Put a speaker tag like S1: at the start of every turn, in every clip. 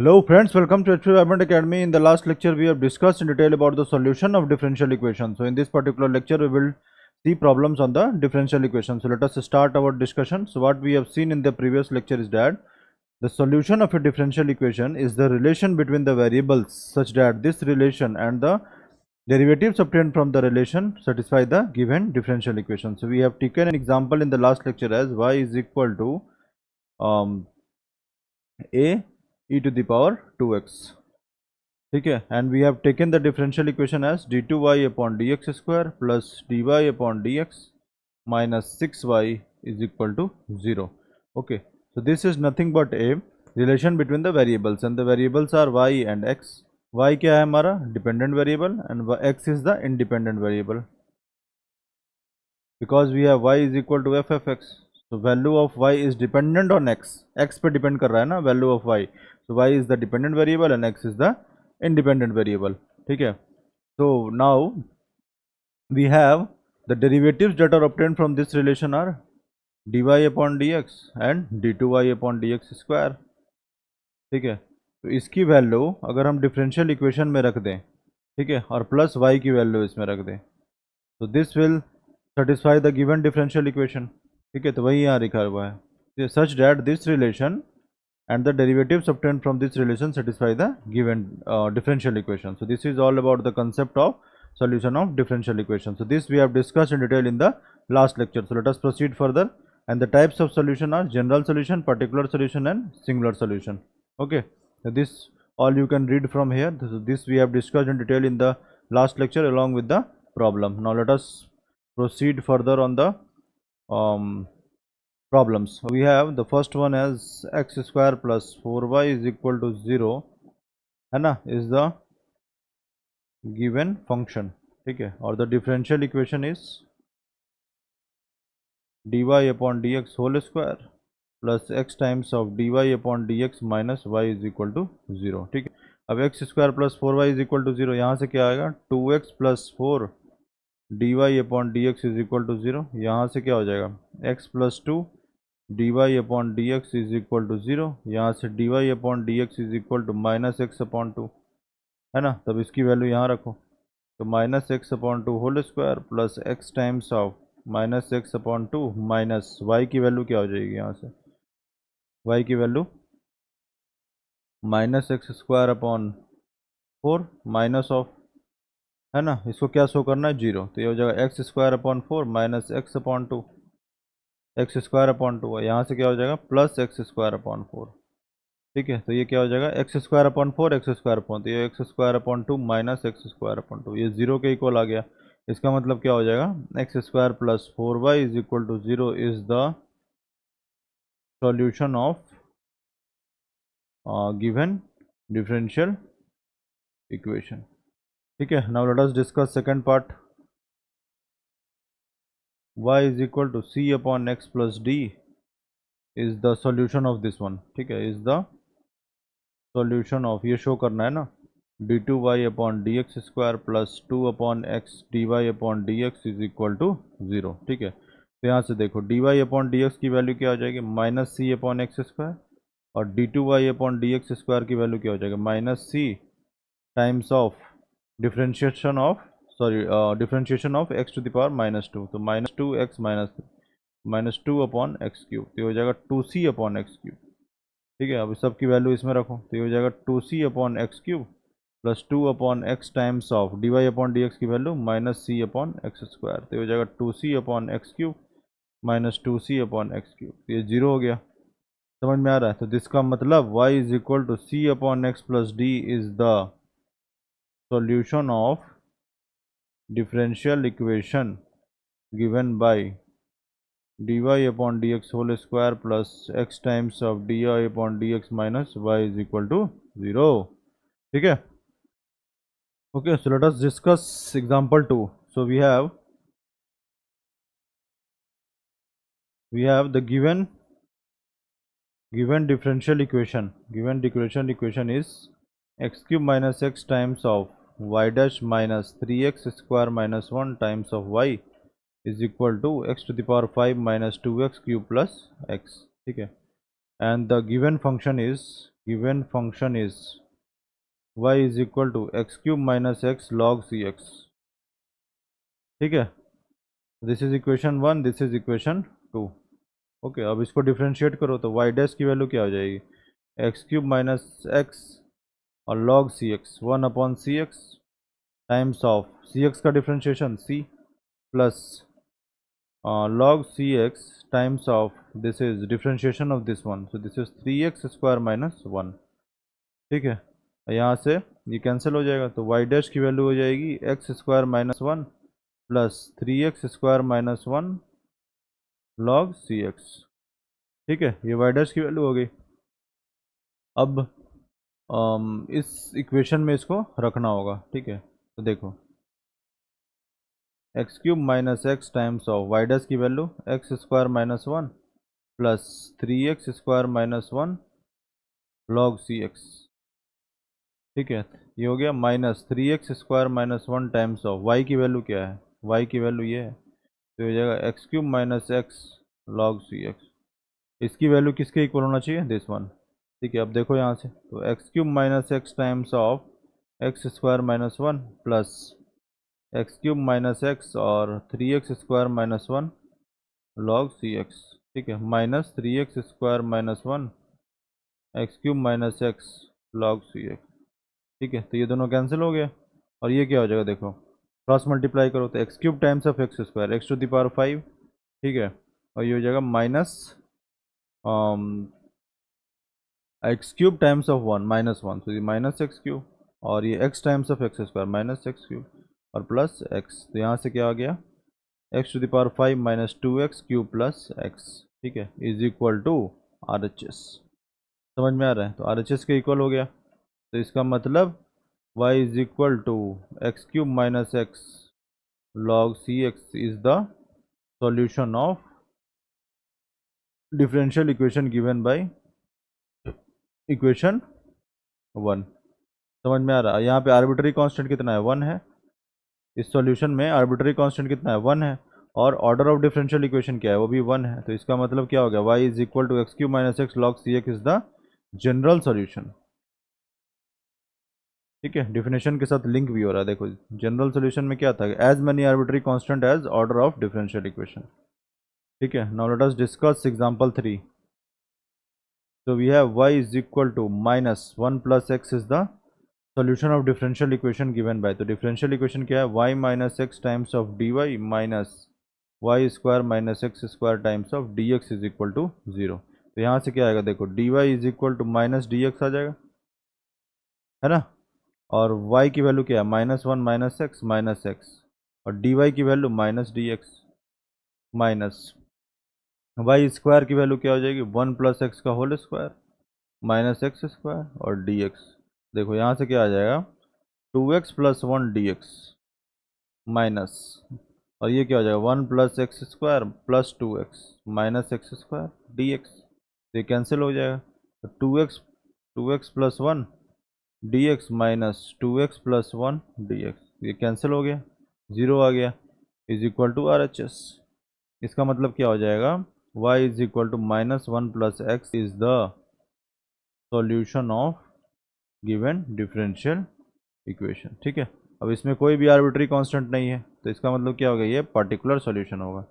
S1: Hello friends, welcome to HP Development Academy. In the last lecture, we have discussed in detail about the solution of differential equations. So in this particular lecture, we will see problems on the differential equation. So let us start our discussion. So what we have seen in the previous lecture is that the solution of a differential equation is the relation between the variables such that this relation and the derivatives obtained from the relation satisfy the given differential equation. So we have taken an example in the last lecture as y is equal to a e to the power 2x. ठीक है, and we have taken the differential equation as d2y upon dx square plus dy upon dx minus 6y is equal to 0. Okay, so this is nothing but a relation between the variables and the variables are y and x. y क्या है हमारा dependent variable and x is the independent variable because we have y is equal to f of x. So value of y is dependent on x. x पे depend कर रहा है ना value of y. So y is the dependent variable and x is the independent variable. ठीक है. So now we have the derivatives that are obtained from this relation are dy upon dx and d2y upon dx square. ठीक है. तो इसकी value अगर हम differential equation में रख दें, ठीक है, और प्लस y की वैल्यू इसमें रख दें, तो this will satisfy the given differential equation. ठीक है, तो वही यहाँ लिखा हुआ है such that this relation and the derivatives obtained from this relation satisfy the given differential equation. So this is all about the concept of solution of differential equation. So this we have discussed in detail in the last lecture. So let us proceed further, and the types of solution are general solution, particular solution and singular solution. Okay, so this all you can read from here. So this we have discussed in detail in the last lecture along with the problem. Now let us proceed further on the problems. We have the first one as x square plus 4y is equal to 0 है ना, is the given function. ठीक है, और the differential equation is dy upon dx whole square plus x times of dy upon dx minus y is equal to 0. ठीक है, अब x square plus 4y is equal to 0, यहाँ से क्या आएगा 2x plus 4 dy upon dx is equal to 0. यहाँ से क्या हो जाएगा x plus 2 dy upon dx is equal to 0. यहाँ से dy upon dx is equal to minus x upon 2 है ना, तब इसकी वैल्यू यहाँ रखो, तो minus x upon 2 whole square plus x times of minus x upon 2 minus y की वैल्यू क्या हो जाएगी, यहाँ से y की value minus x square upon 4 minus of, है ना, इसको क्या शो करना है 0, तो ये हो जाएगा x square upon 4 minus x upon 2 x square upon 2 है, यहाँ से क्या हो जाएगा प्लस एक्स स्क्वायर अपॉन 4. ठीक है, तो ये क्या हो जाएगा x square upon 4 x square upon, तो ये x square upon 2 minus x square upon 2, ये 0 के इक्वल आ गया. इसका मतलब क्या हो जाएगा x square plus 4y is equal to 0 is the solution of given differential equation. ठीक है, now let us discuss second part. y is equal to c upon x plus d is the solution of this one. ठीक है, is the solution of, ये show करना है ना, d2y upon d x square plus 2 upon x d y upon d x is equal to 0. ठीक है, तो यहाँ से देखो dy अपॉन डी एक्स की वैल्यू क्या हो जाएगी minus c upon x square, और d2y upon d x square की वैल्यू क्या हो जाएगा minus c times of differentiation of differentiation of x to the power minus 2, तो minus 2x minus 2 upon x cube, तो ये हो जाएगा 2c अपॉन एक्स क्यूब. ठीक है, अब सबकी वैल्यू इसमें रखो, तो ये हो जाएगा 2c upon x cube plus 2 upon x times of d y upon d x की value minus c upon x square, तो ये हो जाएगा 2c upon x cube minus 2c upon x cube, तो ये 0 हो गया. समझ में आ रहा है, तो जिसका मतलब y is equal to c upon x plus d is the solution of differential equation given by dy upon dx whole square plus x times of dy upon dx minus y is equal to 0. ठीक है, okay, so let us discuss example 2. So we have the given differential equation is x cube minus x times of y dash minus 3x square minus 1 times of y is equal to x to the power 5 minus 2x cube plus x. ठीक है, and the given function is given function is y is equal to x cube minus x log c x. ठीक है, this is equation 1, this is equation 2। Okay, अब इसको differentiate करो तो y dash की value क्या हो जाएगी, एक्स क्यूब माइनस एक्स और log c x 1/cx times of c x का differentiation c plus log cx times of this is differentiation of this one, so this is 3x square minus 1। ठीक है, यहाँ से ये cancel हो जाएगा तो y डैश की वैल्यू हो जाएगी x square minus 1 plus 3x square minus 1 log cx। ठीक है, ये y डैश की वैल्यू हो गई। अब इस इक्वेशन में इसको रखना होगा। ठीक है, तो देखो x cube minus x times of y dash की value x square minus 1 plus 3x square minus 1 log c x. ठीक है, ये हो गया minus 3x square minus 1 times of y की वैल्यू क्या है, y की वैल्यू ये है तो हो जाएगा x cube minus x log c x. इसकी वैल्यू किसके इक्वल होना चाहिए, दिस वन। ठीक है, अब देखो यहाँ से तो x cube minus x times of x square minus 1 plus x cube minus x और 3x square minus 1 log c x. ठीक है, minus 3x square minus 1 x cube minus x log c x. ठीक है, तो ये दोनों cancel हो गया और ये क्या हो जाएगा, देखो क्रॉस मल्टीप्लाई करो तो x cube times of x square x to the power 5। ठीक है, और ये हो जाएगा minus x cube times of 1 माइनस 1, तो ये माइनस एक्स क्यूब और ये x times of x square minus x cube और प्लस एक्स, तो यहाँ से क्या आ गया x to the power 5 minus 2x cube plus x. ठीक है, is equal to R H S. समझ में आ रहा है, तो आर एच एस के इक्वल हो गया तो इसका मतलब y is equal to x cube minus x log c x is the solution of differential equation given by equation 1। समझ में आ रहा है, यहाँ पे आर्बिट्री कांस्टेंट कितना है, 1 है। इस सॉल्यूशन में आर्बिट्री कांस्टेंट कितना है, 1 है और ऑर्डर ऑफ डिफरेंशियल इक्वेशन क्या है, वो भी 1 है। तो इसका मतलब क्या हो गया, y is equal to x cube minus x log c x is the general solution. ठीक है, डिफिनेशन के साथ लिंक भी हो रहा है। देखो जनरल सॉल्यूशन में क्या था, as many arbitrary constant as order of differential equation. ठीक है, now let us discuss example 3। so we have y is equal to minus 1 plus x is the solution of differential equation given by, तो differential equation क्या है, y minus x times of dy minus y square minus x square times of dx is equal to 0। तो यहाँ से क्या आएगा, देखो dy is equal to minus dx आ जाएगा, है ना, और y की वैल्यू क्या है, माइनस 1 माइनस एक्स और dy की value minus d x minus y square की वैल्यू क्या हो जाएगी, 1 प्लस एक्स का whole square minus x square और डी एक्स। देखो यहाँ से क्या आ जाएगा, 2x plus 1 d x minus और ये क्या हो जाएगा, 1 plus x square plus 2x minus x square d x. तो ये कैंसिल हो जाएगा तो 2x plus 1 d x minus 2x plus 1 d x, ये कैंसिल हो गया, ज़ीरो आ गया, is equal to R H S. इसका मतलब क्या हो जाएगा, y is equal to minus 1 plus x is the solution of given differential equation. ठीक है, अब इसमें कोई भी आर्बिट्री कांस्टेंट नहीं है तो इसका मतलब क्या होगा, ये पर्टिकुलर सॉल्यूशन होगा।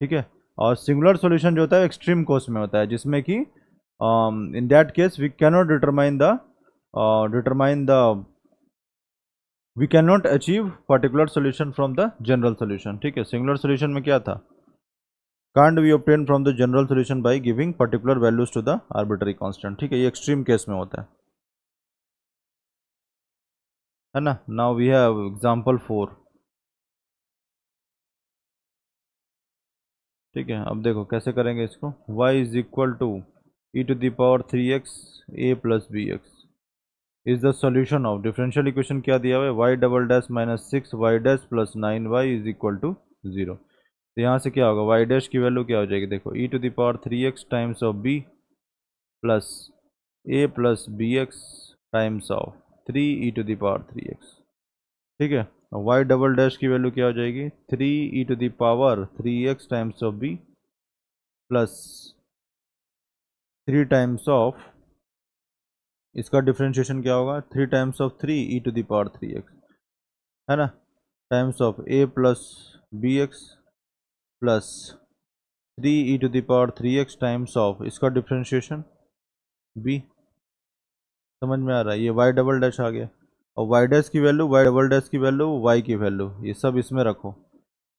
S1: ठीक है, और सिंगुलर सॉल्यूशन जो होता है एक्सट्रीम केस में होता है, जिसमें कि in that case we can not determine the we can not achieve particular solution from the general solution. ठीक है, सिंगुलर सॉल्यूशन में क्या था, can't be obtained from the general solution by giving particular values to the arbitrary constant। ठीक है, ये extreme case में होता है ना। Now we have example 4। ठीक है, अब देखो कैसे करेंगे इसको, y is equal to e to the power 3x a plus b x is the solution of differential equation क्या दिया हुआ है, y double dash minus 6y dash plus 9y is equal to 0। तो यहाँ से क्या होगा, y डैश की वैल्यू क्या हो जाएगी, देखो e to the power 3x times of b plus a plus b x times of 3 e to the power 3x। ठीक है, y डबल डैश की वैल्यू क्या हो जाएगी, 3 e to the power 3x times of b plus 3 times of इसका differentiation क्या होगा, 3 times of 3 e to the power 3x, है ना, times of a plus b x plus 3 e to the power 3x times of इसका differentiation b। समझ में आ रहा है, ये y डबल डैश आ गया, और y डैश की वैल्यू, y डबल डैश की वैल्यू, y की वैल्यू, ये सब इसमें रखो,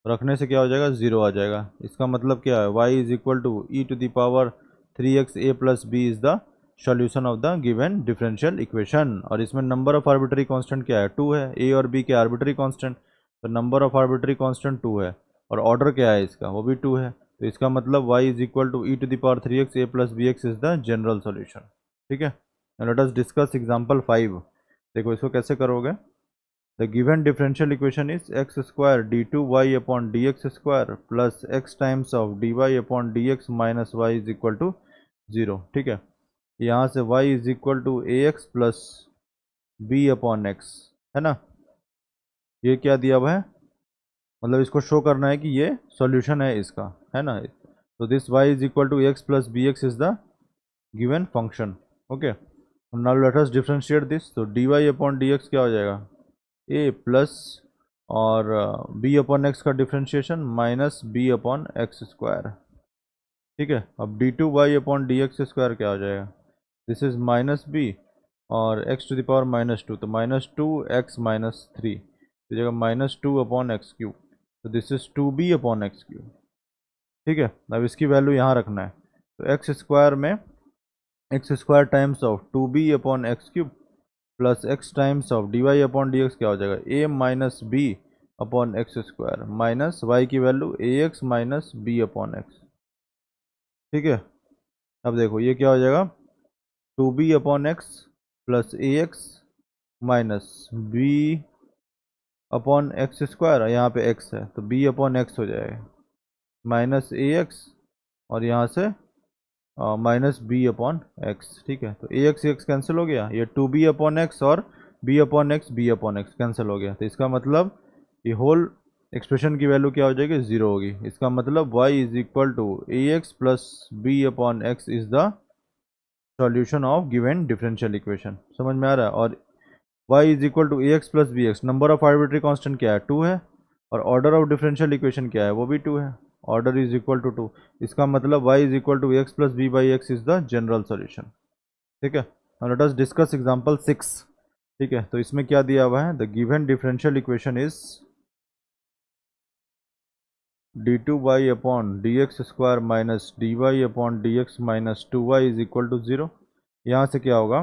S1: रखने से क्या हो जाएगा, 0 आ जाएगा। इसका मतलब क्या है, y is equal to e to the power 3x a plus b is the solution of the given differential equation. और इसमें नंबर ऑफ आर्बिट्री कांस्टेंट क्या है, 2 है, a और b के आर्बिट्री कांस्टेंट, तो नंबर ऑफ आर्बिट्री कांस्टेंट 2 है, और ऑर्डर क्या है इसका, वो भी 2 है, तो इसका मतलब y is equal to e to the power 3x a plus b x is the general solution. ठीक है, लेट अस डिस्कस एग्जांपल 5। देखो इसको कैसे करोगे, the given differential equation is x square d2y upon dx square plus x times of dy upon dx minus y is equal to 0। ठीक है, यहाँ से y is equal to ax plus b upon x, है ना, ये क्या दिया हुआ है, मतलब इसको शो करना है कि ये सॉल्यूशन है इसका, है ना, तो this y is equal to x plus bx is the given function। Okay, now let us differentiate this, तो dy upon dx क्या हो जाएगा, ए प्लस और बी अपॉन एक्स का differentiation minus b upon x square. ठीक है, अब d two y upon d x square क्या हो जाएगा, दिस इज माइनस बी और x to the power minus 2, तो माइनस 2x माइनस 3, तो जगह माइनस 2 अपॉन एक्स क्यूब, तो this is 2b upon x cube. ठीक है, अब इसकी वैल्यू यहाँ रखना है, तो एक्स स्क्वायर में x square times of 2b upon x cube plus x times of d y upon d x क्या हो जाएगा, a minus b upon x square minus y की value a x minus b upon x. ठीक है, अब देखो ये क्या हो जाएगा, 2b upon x plus a x minus b upon x square, यहाँ पे एक्स है तो b अपॉन एक्स हो जाएगा माइनस ए एक्स, और यहाँ से माइनस बी अपॉन एक्स। ठीक है, तो ए एक्स कैंसिल हो गया, ये 2b अपॉन एक्स और b अपॉन एक्स कैंसिल हो गया, तो इसका मतलब ये होल एक्सप्रेशन की वैल्यू क्या हो जाएगी, 0 होगी। इसका मतलब y is equal to a x plus b upon x is the solution of given differential equation. समझ में आ रहा है, और y is equal to a x plus b x, number of arbitrary constant क्या है, 2 है, और ऑर्डर ऑफ डिफरेंशियल इक्वेशन क्या है, वो भी 2 है, ऑर्डर इज इक्वल टू 2। इसका मतलब y is equal to x plus b by x is the general solution. ठीक है, लेट अस डिस्कस एग्जांपल 6। ठीक है, तो इसमें क्या दिया हुआ है, the given differential equation is d2y upon d x square minus d y upon d x minus 2y is equal to 0। यहाँ से क्या होगा,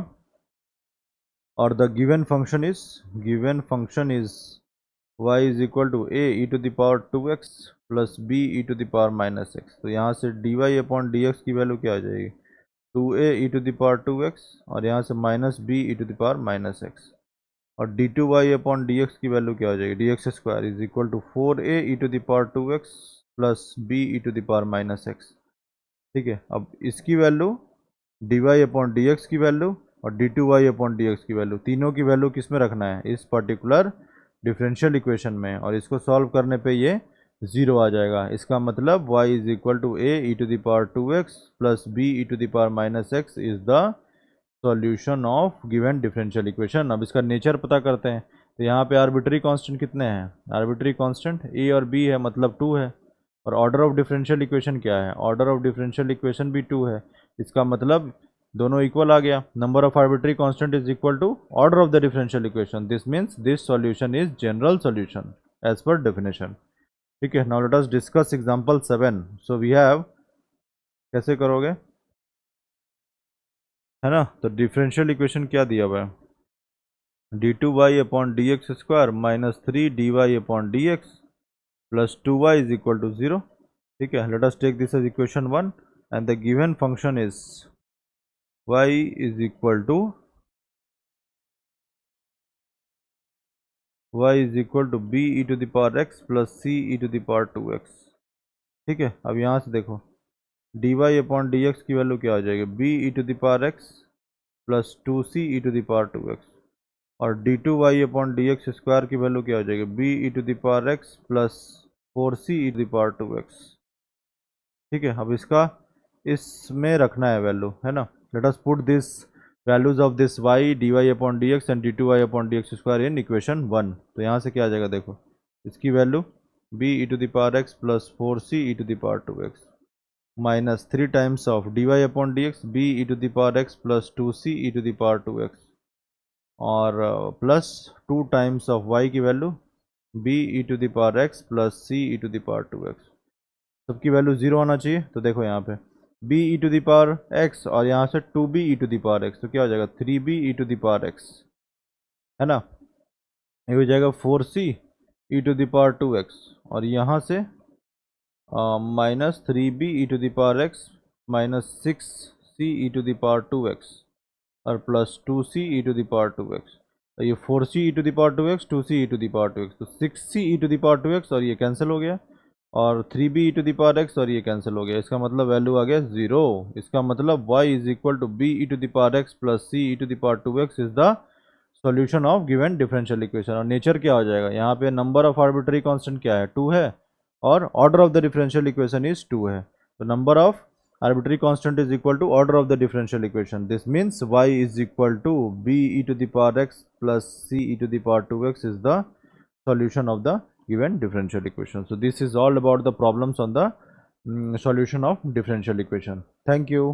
S1: और the given function is y is equal to a e to the power 2x plus b e to the power minus x, तो यहाँ से dy upon d x की value क्या आ जाएगी, 2a E to the power 2x, और यहाँ से minus b e to the power minus x, और d2y अपॉन डी एक्स की वैल्यू क्या हो जाएगी, d x square is equal to 4a e to the power 2x plus b e to the power minus x। ठीक है, अब इसकी value dy upon d x की वैल्यू और d2y अपॉन डी एक्स की वैल्यू, तीनों की value किस में रखना है, इस पर्टिकुलर डिफरेंशियल इक्वेशन में, और इसको सॉल्व करने पे ये 0 आ जाएगा। इसका मतलब y is equal to a e to the power 2x plus b e to the power minus x is the solution of given differential equation. अब इसका नेचर पता करते हैं, तो यहाँ पे आर्बिट्री कांस्टेंट कितने हैं, आर्बिट्री कांस्टेंट a और b है, मतलब 2 है, और ऑर्डर ऑफ डिफरेंशियल इक्वेशन क्या है, ऑर्डर ऑफ डिफरेंशियल इक्वेशन भी 2 है। इसका मतलब दोनों इक्वल आ गया, number of arbitrary constant is equal to order of the differential equation, this means this solution is general solution as per definition. ठीक है, now let us discuss example 7। So we have, कैसे करोगे, है ना, तो differential equation क्या दिया हुआ है, d two y upon d x square minus 3dy upon d x plus 2y is equal to 0। ठीक है, let us take this as equation 1 and the given function is y is equal to b e to the power x plus c e to the power 2x। ठीक है, अब यहाँ से देखो dy upon d x की value क्या हो जाएगी, b e to the power x plus 2c e to the power 2x, और d2y upon d x square की वैल्यू क्या हो जाएगी, b e to the power x plus 4c e to the power 2x। ठीक है, अब इसका इसमें रखना है वैल्यू, है ना, let us put this values of this y dy upon d x and d two y upon d x square in equation 1। तो यहाँ से क्या आ जाएगा देखो, इसकी value b e to the power x plus 4c e to the power 2x minus 3 times of dy upon d x b e to the power x plus 2c e to the power 2x और plus 2 times of y की value b e to the power x plus c e to the power 2x। सबकी value zero आना चाहिए। तो देखो यहाँ पे b e to the power x और यहाँ से 2b e to the power x, तो क्या हो जाएगा 3b e to the power x, है ना। ये हो जाएगा 4c e to the power 2x और यहाँ से minus 3b e to the power x minus 6c e to the power 2x और plus 2c e to the power 2x। तो ये 4c e to the power 2x 2c e to the power 2x, तो 6c e to the power 2x और ये cancel हो गया और 3b e to the power x और ये कैंसिल हो गया। इसका मतलब वैल्यू आ गया 0। इसका मतलब y is equal to b e to the power x plus c e to the power 2x is the solution of given differential equation. और नेचर क्या हो जाएगा, यहाँ पे नंबर ऑफ आर्बिट्री कांस्टेंट क्या है 2 है और order of the differential equation is 2 है। तो number of arbitrary constant is equal to order of the differential equation. This means y is equal to b e to the power x plus c e to the power 2x is the solution of the given differential equation. So this is all about the problems on the solution of differential equation. Thank you.